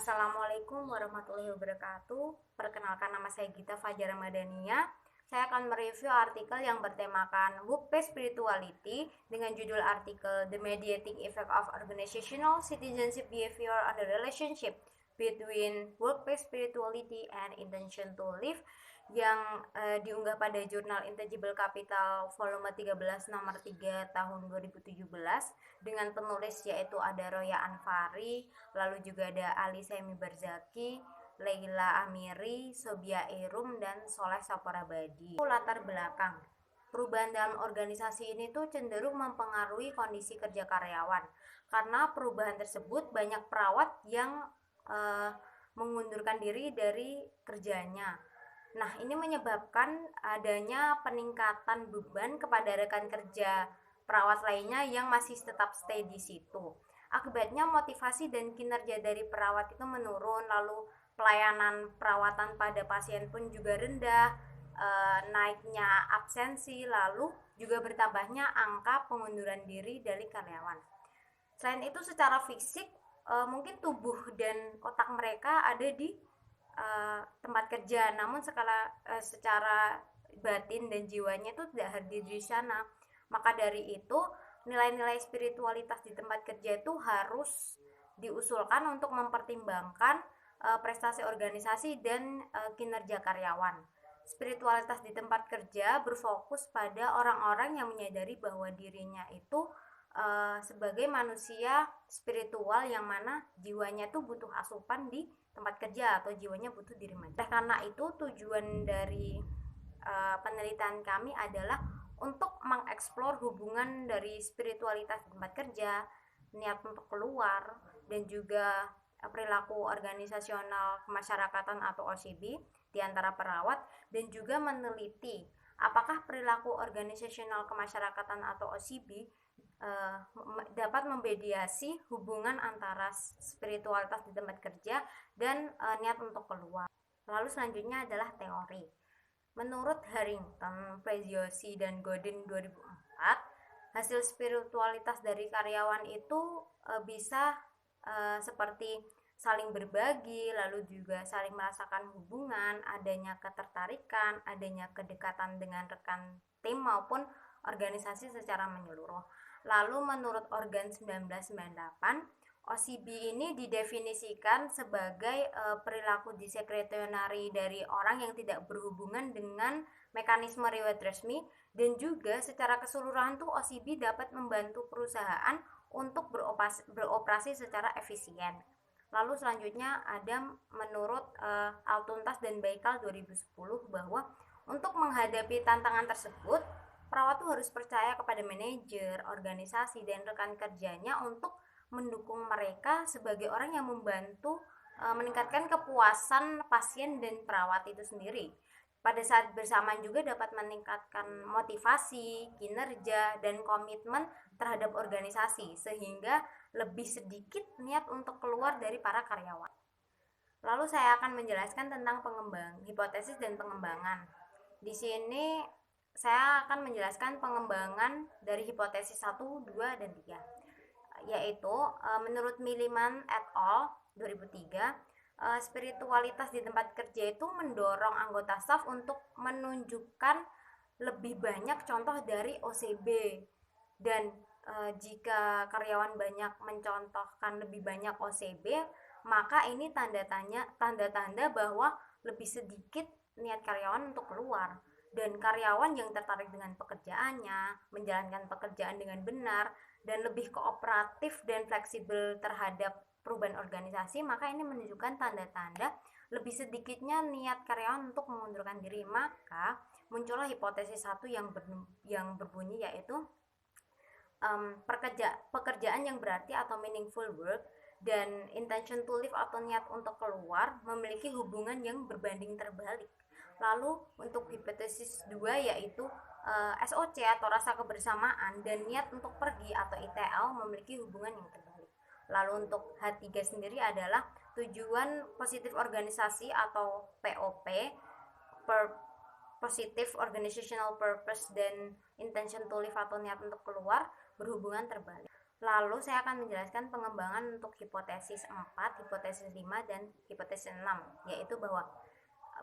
Assalamualaikum warahmatullahi wabarakatuh. Perkenalkan, nama saya Gita Fajar Madania. Saya akan mereview artikel yang bertemakan Workplace Spirituality dengan judul artikel The Mediating Effect of Organizational Citizenship Behavior on the Relationship Between Workplace Spirituality and Intention to Live, yang diunggah pada jurnal Intangible Capital volume 13 nomor 3 tahun 2017 dengan penulis yaitu ada Roya Anfari, lalu juga ada Ali Semi Barzaki, Leila Amiri, Sobia Erum, dan Soleh Saporabadi. Latar belakang perubahan dalam organisasi ini tuh cenderung mempengaruhi kondisi kerja karyawan. Karena perubahan tersebut banyak perawat yang mengundurkan diri dari kerjanya. Nah, ini menyebabkan adanya peningkatan beban kepada rekan kerja perawat lainnya yang masih tetap stay di situ. Akibatnya motivasi dan kinerja dari perawat itu menurun, lalu pelayanan perawatan pada pasien pun juga rendah, naiknya absensi, lalu juga bertambahnya angka pengunduran diri dari karyawan. Selain itu, secara fisik mungkin tubuh dan otak mereka ada di tempat kerja, namun secara batin dan jiwanya itu tidak hadir di sana. Maka dari itu, nilai-nilai spiritualitas di tempat kerja itu harus diusulkan untuk mempertimbangkan prestasi organisasi dan kinerja karyawan. Spiritualitas di tempat kerja berfokus pada orang-orang yang menyadari bahwa dirinya itu sebagai manusia spiritual yang mana jiwanya tuh butuh asupan di tempat kerja atau jiwanya butuh diremaja. Karena itu tujuan dari penelitian kami adalah untuk mengeksplor hubungan dari spiritualitas di tempat kerja, niat untuk keluar, dan juga perilaku organisasional kemasyarakatan atau OCB di antara perawat, dan juga meneliti apakah perilaku organisasional kemasyarakatan atau OCB dapat memediasi hubungan antara spiritualitas di tempat kerja dan niat untuk keluar. Lalu selanjutnya adalah teori. Menurut Harrington, Preziosi, dan Godin 2004, hasil spiritualitas dari karyawan itu bisa seperti saling berbagi, lalu juga saling merasakan hubungan, adanya ketertarikan, adanya kedekatan dengan rekan tim maupun organisasi secara menyeluruh. Lalu menurut Organ 1998, OCB ini didefinisikan sebagai perilaku diskretionari dari orang yang tidak berhubungan dengan mekanisme reward resmi, dan juga secara keseluruhan tuh OCB dapat membantu perusahaan untuk beroperasi secara efisien. Lalu selanjutnya ada menurut Altuntas dan Baikal 2010 bahwa untuk menghadapi tantangan tersebut, perawat tuh harus percaya kepada manajer, organisasi, dan rekan kerjanya untuk mendukung mereka sebagai orang yang membantu meningkatkan kepuasan pasien dan perawat itu sendiri. Pada saat bersamaan juga dapat meningkatkan motivasi, kinerja, dan komitmen terhadap organisasi sehingga lebih sedikit niat untuk keluar dari para karyawan. Lalu saya akan menjelaskan tentang hipotesis dan pengembangan. Di sini saya akan menjelaskan pengembangan dari hipotesis 1, 2, dan 3, yaitu menurut Milliman et al. 2003, spiritualitas di tempat kerja itu mendorong anggota staf untuk menunjukkan lebih banyak contoh dari OCB, dan jika karyawan banyak mencontohkan lebih banyak OCB, maka ini tanda-tanda bahwa lebih sedikit niat karyawan untuk keluar, dan karyawan yang tertarik dengan pekerjaannya, menjalankan pekerjaan dengan benar, dan lebih kooperatif dan fleksibel terhadap perubahan organisasi, maka ini menunjukkan tanda-tanda lebih sedikitnya niat karyawan untuk mengundurkan diri. Maka muncullah hipotesis 1 yang berbunyi yaitu pekerjaan yang berarti atau meaningful work dan intention to live atau niat untuk keluar memiliki hubungan yang berbanding terbalik. Lalu untuk hipotesis 2 yaitu SOC atau rasa kebersamaan dan niat untuk pergi atau ITL memiliki hubungan yang terbalik. Lalu untuk H3 sendiri adalah tujuan positif organisasi atau POP, Positive Organizational Purpose, dan Intention to Live atau niat untuk keluar berhubungan terbalik. Lalu saya akan menjelaskan pengembangan untuk hipotesis 4, hipotesis 5, dan hipotesis 6, yaitu bahwa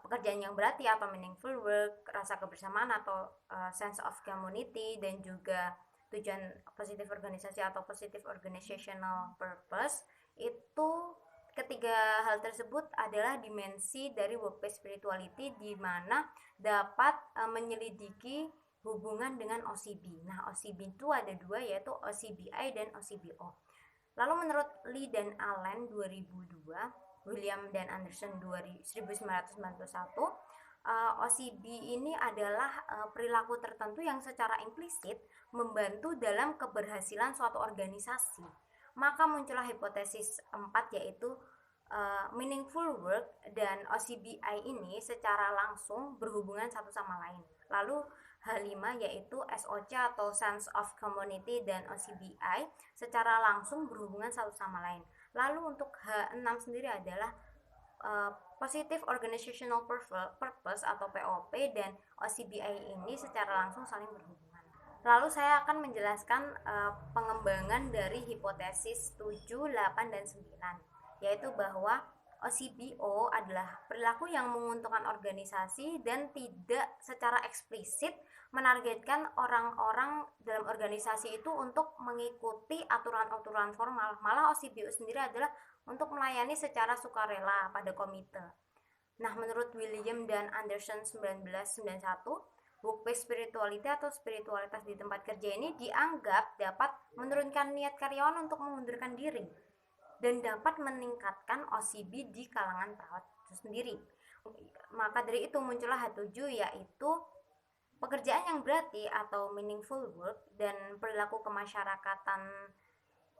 pekerjaan yang berarti atau meaningful work, rasa kebersamaan atau sense of community, dan juga tujuan positif organisasi atau positive organizational purpose. Itu ketiga hal tersebut adalah dimensi dari workplace spirituality, di mana dapat menyelidiki hubungan dengan OCB. Nah, OCB itu ada dua, yaitu OCBI dan OCBO. Lalu menurut Lee dan Allen 2002, William dan Anderson 1991, OCB ini adalah perilaku tertentu yang secara implisit membantu dalam keberhasilan suatu organisasi. Maka muncullah hipotesis 4, yaitu meaningful work dan OCBI ini secara langsung berhubungan satu sama lain. Lalu H5 yaitu SOC atau Sense of Community dan OCBI secara langsung berhubungan satu sama lain. Lalu untuk H6 sendiri adalah Positive Organizational Purpose atau POP dan OCBI ini secara langsung saling berhubungan. Lalu saya akan menjelaskan pengembangan dari hipotesis 7, 8, dan 9, yaitu bahwa OCBO adalah perilaku yang menguntungkan organisasi dan tidak secara eksplisit menargetkan orang-orang dalam organisasi itu untuk mengikuti aturan-aturan formal. Malah OCBO sendiri adalah untuk melayani secara sukarela pada komite. Nah, menurut William dan Anderson 1991, workplace spirituality atau spiritualitas di tempat kerja ini dianggap dapat menurunkan niat karyawan untuk mengundurkan diri dan dapat meningkatkan OCB di kalangan perawat itu sendiri. Maka dari itu muncullah H7, yaitu pekerjaan yang berarti atau meaningful work dan perilaku kemasyarakatan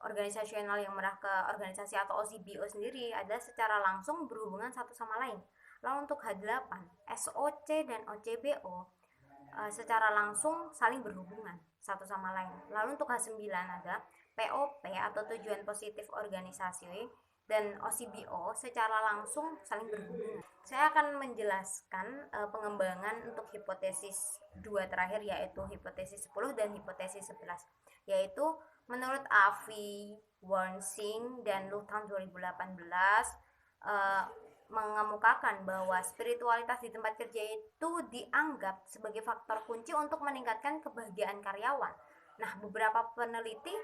organisasional yang mengarah ke organisasi atau OCBO sendiri adalah secara langsung berhubungan satu sama lain. Lalu untuk H8, SOC dan OCBO secara langsung saling berhubungan satu sama lain. Lalu untuk H9 adalah POP atau tujuan positif organisasi dan OCBO secara langsung saling berhubungan. Saya akan menjelaskan pengembangan untuk hipotesis 2 terakhir, yaitu hipotesis 10 dan hipotesis 11, yaitu menurut Avi, Wornsing, dan Luthans 2018 mengemukakan bahwa spiritualitas di tempat kerja itu dianggap sebagai faktor kunci untuk meningkatkan kebahagiaan karyawan. Nah, beberapa peneliti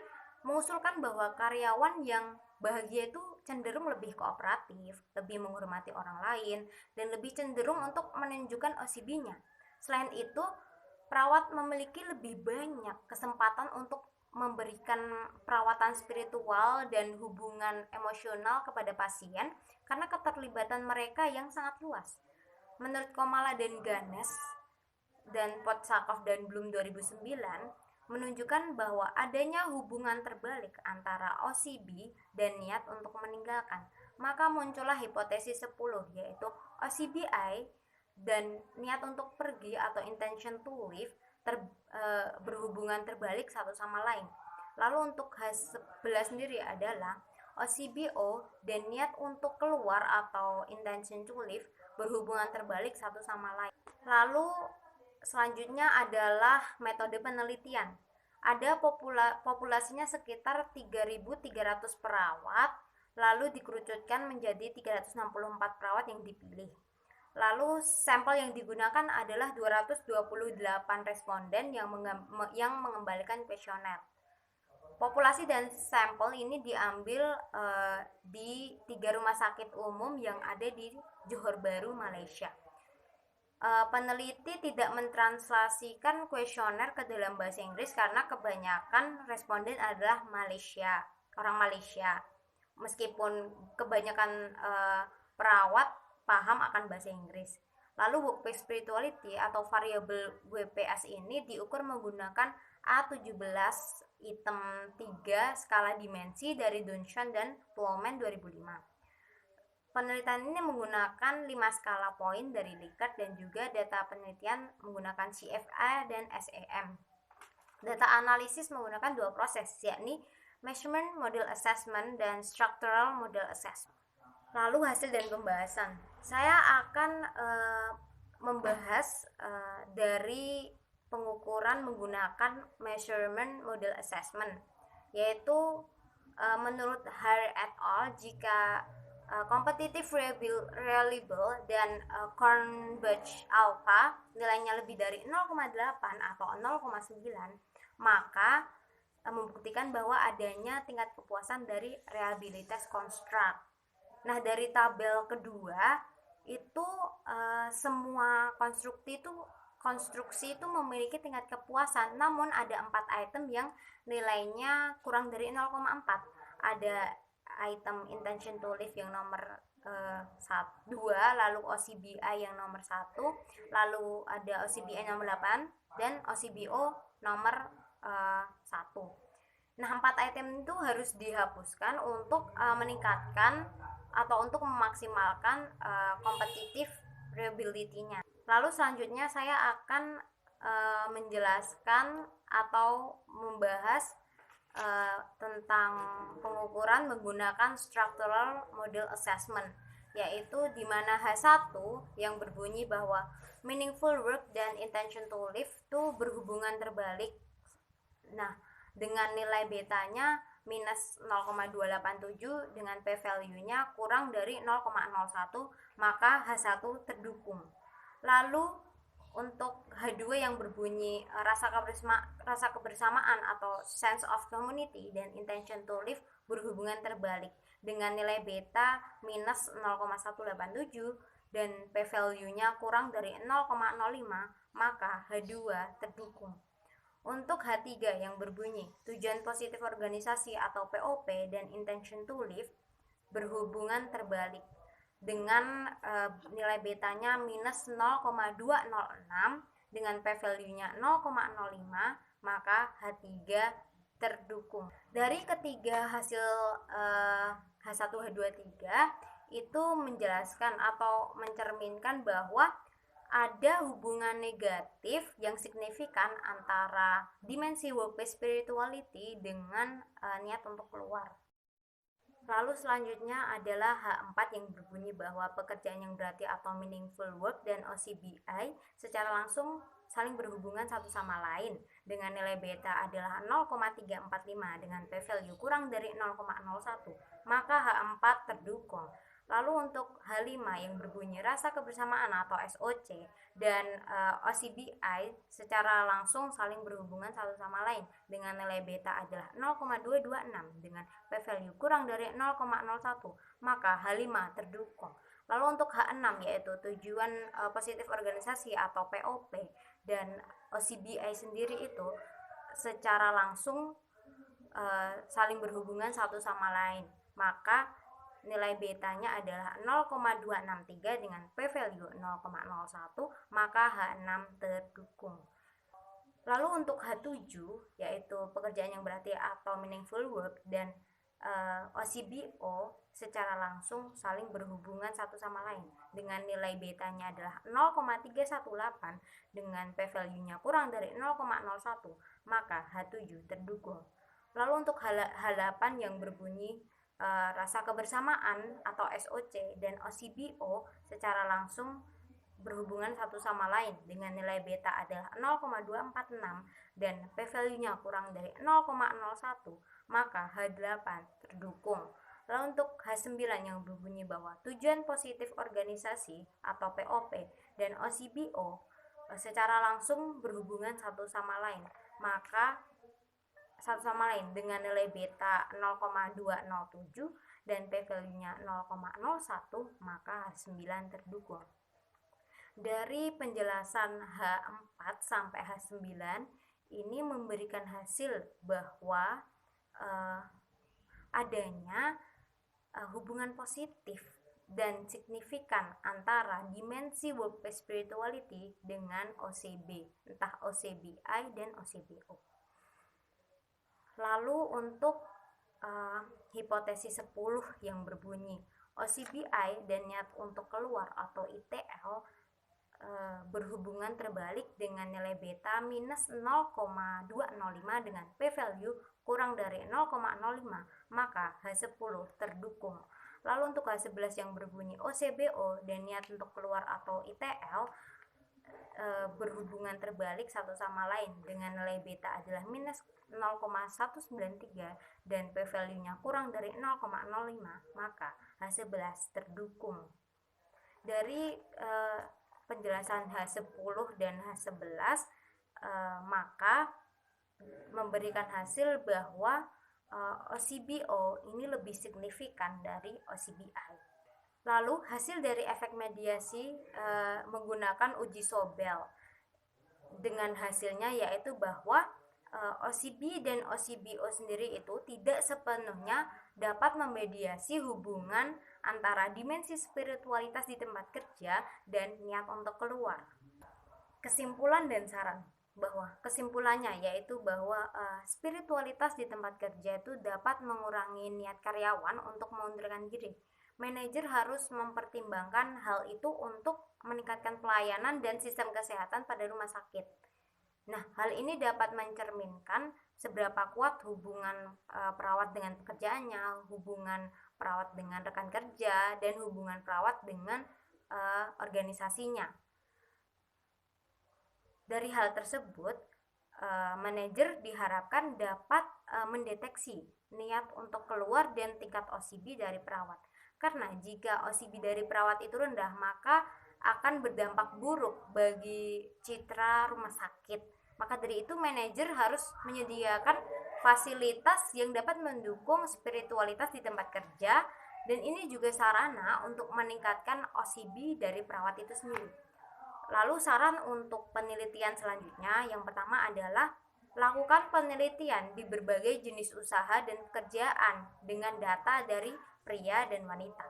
mengusulkan bahwa karyawan yang bahagia itu cenderung lebih kooperatif, lebih menghormati orang lain, dan lebih cenderung untuk menunjukkan OCB-nya. Selain itu, perawat memiliki lebih banyak kesempatan untuk memberikan perawatan spiritual dan hubungan emosional kepada pasien karena keterlibatan mereka yang sangat luas. Menurut Komala dan Ganes dan Potsakov dan Bloom 2009 menunjukkan bahwa adanya hubungan terbalik antara OCB dan niat untuk meninggalkan. Maka muncullah hipotesis 10, yaitu OCBI dan niat untuk pergi atau intention to leave berhubungan terbalik satu sama lain. Lalu untuk H11 sendiri adalah OCBO dan niat untuk keluar atau intention to leave berhubungan terbalik satu sama lain. Lalu selanjutnya adalah metode penelitian. Ada populasinya sekitar 3.300 perawat, lalu dikerucutkan menjadi 364 perawat yang dipilih. Lalu sampel yang digunakan adalah 228 responden yang mengembalikan kuesioner. Populasi dan sampel ini diambil di 3 rumah sakit umum yang ada di Johor Bahru, Malaysia. Peneliti tidak mentranslasikan kuesioner ke dalam bahasa Inggris karena kebanyakan responden adalah orang Malaysia. Meskipun kebanyakan perawat paham akan bahasa Inggris. Lalu workplace spirituality atau variabel WPS ini diukur menggunakan A17 item 3 skala dimensi dari Dunshan dan Plowman 2005. Penelitian ini menggunakan 5 skala poin dari Likert dan juga data penelitian menggunakan CFA dan SEM. Data analisis menggunakan 2 proses, yakni Measurement Model Assessment dan Structural Model Assessment. Lalu hasil dan pembahasan. Saya akan membahas dari pengukuran menggunakan Measurement Model Assessment. yaitu menurut Hare et al. Jika competitive reliable dan Cronbach alpha nilainya lebih dari 0,8 atau 0,9, maka membuktikan bahwa adanya tingkat kepuasan dari reliabilitas konstruk. Nah, dari tabel kedua itu semua konstruksi itu memiliki tingkat kepuasan, namun ada 4 item yang nilainya kurang dari 0,4. Ada item intention to live yang nomor 2, lalu OCBI yang nomor 1, lalu ada OCBI nomor 8 dan OCBO nomor 1. Nah, 4 item itu harus dihapuskan untuk meningkatkan atau untuk memaksimalkan kompetitif reliability-nya. Lalu selanjutnya saya akan menjelaskan atau membahas tentang pengukuran menggunakan structural model assessment, yaitu di mana H1 yang berbunyi bahwa meaningful work dan intention to live itu berhubungan terbalik. Nah, dengan nilai betanya minus 0,287 dengan p-value-nya kurang dari 0,01, maka H1 terdukung. Lalu untuk H2 yang berbunyi rasa kebersamaan atau sense of community dan intention to live berhubungan terbalik dengan nilai beta minus 0,187 dan p-value-nya kurang dari 0,05, maka H2 terdukung. Untuk H3 yang berbunyi tujuan positif organisasi atau POP dan intention to live berhubungan terbalik dengan nilai betanya minus 0,206 dengan p-value-nya 0,05, maka H3 terdukung. Dari ketiga hasil H1, H2, H3 itu menjelaskan atau mencerminkan bahwa ada hubungan negatif yang signifikan antara dimensi workplace spirituality dengan niat untuk keluar. Lalu selanjutnya adalah H4 yang berbunyi bahwa pekerjaan yang berarti atau meaningful work dan OCBI secara langsung saling berhubungan satu sama lain dengan nilai beta adalah 0,345 dengan p-value kurang dari 0,01, maka H4 terdukung. Lalu untuk H5 yang berbunyi rasa kebersamaan atau SOC dan OCBI secara langsung saling berhubungan satu sama lain dengan nilai beta adalah 0,226 dengan p-value kurang dari 0,01, maka H5 terdukung. Lalu untuk H6 yaitu tujuan positif organisasi atau POP dan OCBI sendiri itu secara langsung saling berhubungan satu sama lain, maka nilai betanya adalah 0,263 dengan p-value 0,01, maka H6 terdukung. Lalu untuk H7 yaitu pekerjaan yang berarti atau meaningful work dan OCBO secara langsung saling berhubungan satu sama lain dengan nilai betanya adalah 0,318 dengan p-value-nya kurang dari 0,01, maka H7 terdukung. Lalu untuk H8 yang berbunyi rasa kebersamaan atau SOC dan OCBO secara langsung berhubungan satu sama lain dengan nilai beta adalah 0,246 dan p-value-nya kurang dari 0,01, maka H8 terdukung. Lalu untuk H9 yang berbunyi bahwa tujuan positif organisasi atau POP dan OCBO secara langsung berhubungan satu sama lain, maka satu sama lain dengan nilai beta 0,207 dan p-value-nya 0,01, maka H9 terdukung. Dari penjelasan H4 sampai H9 ini memberikan hasil bahwa adanya hubungan positif dan signifikan antara dimensi workplace spirituality dengan OCB, entah OCBI dan OCBO. Lalu untuk hipotesis 10 yang berbunyi OCBI dan niat untuk keluar atau ITL berhubungan terbalik dengan nilai beta minus 0,205 dengan p-value kurang dari 0,05, maka H10 terdukung. Lalu untuk H11 yang berbunyi OCBO dan niat untuk keluar atau ITL berhubungan terbalik satu sama lain dengan nilai beta adalah minus 0,193 dan p-value-nya kurang dari 0,05, maka H11 terdukung. Dari penjelasan H10 dan H11, maka memberikan hasil bahwa OCBO ini lebih signifikan dari OCBI. Lalu hasil dari efek mediasi menggunakan uji Sobel, dengan hasilnya yaitu bahwa OCB dan OCBO sendiri itu tidak sepenuhnya dapat memediasi hubungan antara dimensi spiritualitas di tempat kerja dan niat untuk keluar. Kesimpulan dan saran, bahwa kesimpulannya yaitu bahwa spiritualitas di tempat kerja itu dapat mengurangi niat karyawan untuk mengundurkan diri. Manajer harus mempertimbangkan hal itu untuk meningkatkan pelayanan dan sistem kesehatan pada rumah sakit. Nah, hal ini dapat mencerminkan seberapa kuat hubungan perawat dengan pekerjaannya, hubungan perawat dengan rekan kerja, dan hubungan perawat dengan organisasinya. Dari hal tersebut, manajer diharapkan dapat mendeteksi niat untuk keluar dan tingkat OCB dari perawat. Karena jika OCB dari perawat itu rendah, maka akan berdampak buruk bagi citra rumah sakit. Maka dari itu manajer harus menyediakan fasilitas yang dapat mendukung spiritualitas di tempat kerja, dan ini juga sarana untuk meningkatkan OCB dari perawat itu sendiri. Lalu saran untuk penelitian selanjutnya, yang pertama adalah lakukan penelitian di berbagai jenis usaha dan pekerjaan dengan data dari pria dan wanita.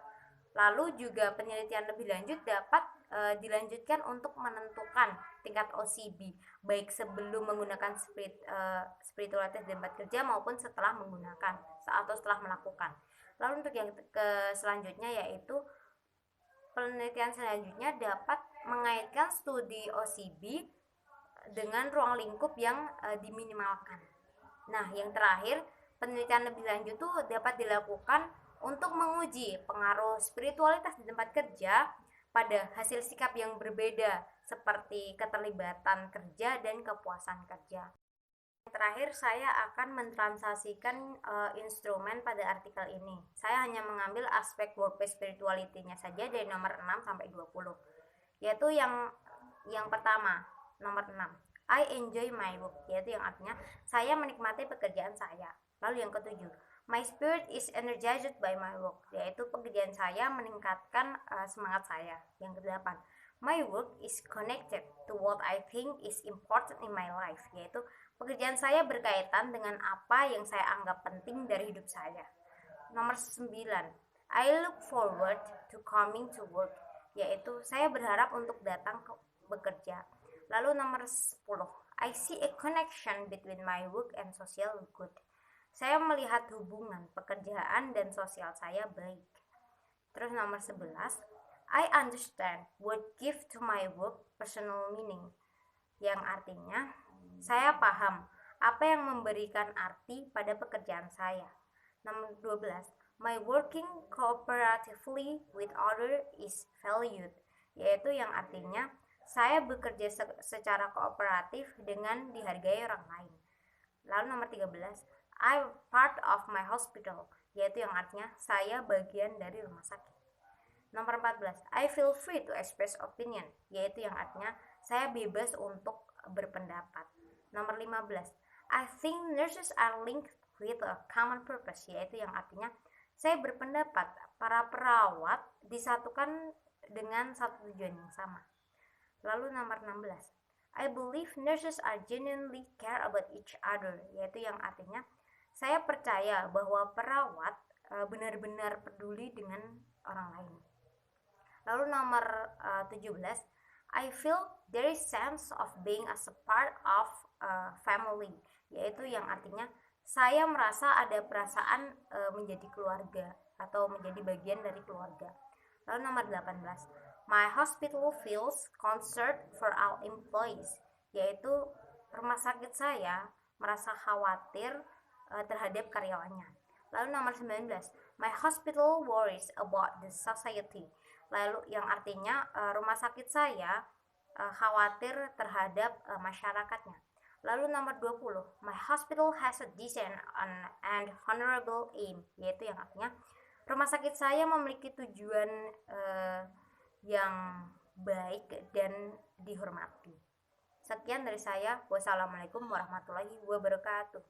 Lalu juga penelitian lebih lanjut dapat dilanjutkan untuk menentukan tingkat OCB, baik sebelum menggunakan spiritualitas di tempat kerja maupun setelah menggunakan atau setelah melakukan. Lalu untuk yang selanjutnya yaitu penelitian selanjutnya dapat mengaitkan studi OCB dengan ruang lingkup yang diminimalkan. Nah, yang terakhir, penelitian lebih lanjut tuh dapat dilakukan untuk menguji pengaruh spiritualitas di tempat kerja pada hasil sikap yang berbeda seperti keterlibatan kerja dan kepuasan kerja. Terakhir, saya akan mentransaksikan instrumen pada artikel ini. Saya hanya mengambil aspek workplace spirituality-nya saja dari nomor 6 sampai 20. Yaitu yang pertama, nomor 6. I enjoy my work, yaitu yang artinya saya menikmati pekerjaan saya. Lalu yang ketujuh, my spirit is energized by my work, yaitu pekerjaan saya meningkatkan semangat saya. Yang kedelapan, my work is connected to what I think is important in my life, yaitu pekerjaan saya berkaitan dengan apa yang saya anggap penting dari hidup saya. Nomor 9, I look forward to coming to work, yaitu saya berharap untuk datang ke bekerja. Lalu nomor 10, I see a connection between my work and social good. Saya melihat hubungan pekerjaan dan sosial saya baik. Terus nomor 11, I understand what give to my work personal meaning, yang artinya saya paham apa yang memberikan arti pada pekerjaan saya. Nomor 12, my working cooperatively with others is valued, yaitu yang artinya saya bekerja secara kooperatif dengan dihargai orang lain. Lalu nomor 13, I'm part of my hospital, yaitu yang artinya saya bagian dari rumah sakit. Nomor 14, I feel free to express opinion, yaitu yang artinya saya bebas untuk berpendapat. Nomor 15, I think nurses are linked with a common purpose, yaitu yang artinya saya berpendapat para perawat disatukan dengan satu tujuan yang sama. Lalu nomor 16, I believe nurses are genuinely care about each other, yaitu yang artinya saya percaya bahwa perawat benar-benar peduli dengan orang lain. Lalu nomor 17, I feel there is sense of being as a part of a family, yaitu yang artinya saya merasa ada perasaan menjadi keluarga atau menjadi bagian dari keluarga. Lalu nomor 18, my hospital feels concerned for all employees, yaitu rumah sakit saya merasa khawatir terhadap karyawannya. Lalu nomor 19, my hospital worries about the society, lalu yang artinya rumah sakit saya khawatir terhadap masyarakatnya. Lalu nomor 20, my hospital has a decent and honorable aim, yaitu yang artinya rumah sakit saya memiliki tujuan yang baik dan dihormati. Sekian dari saya. Wassalamualaikum warahmatullahi wabarakatuh.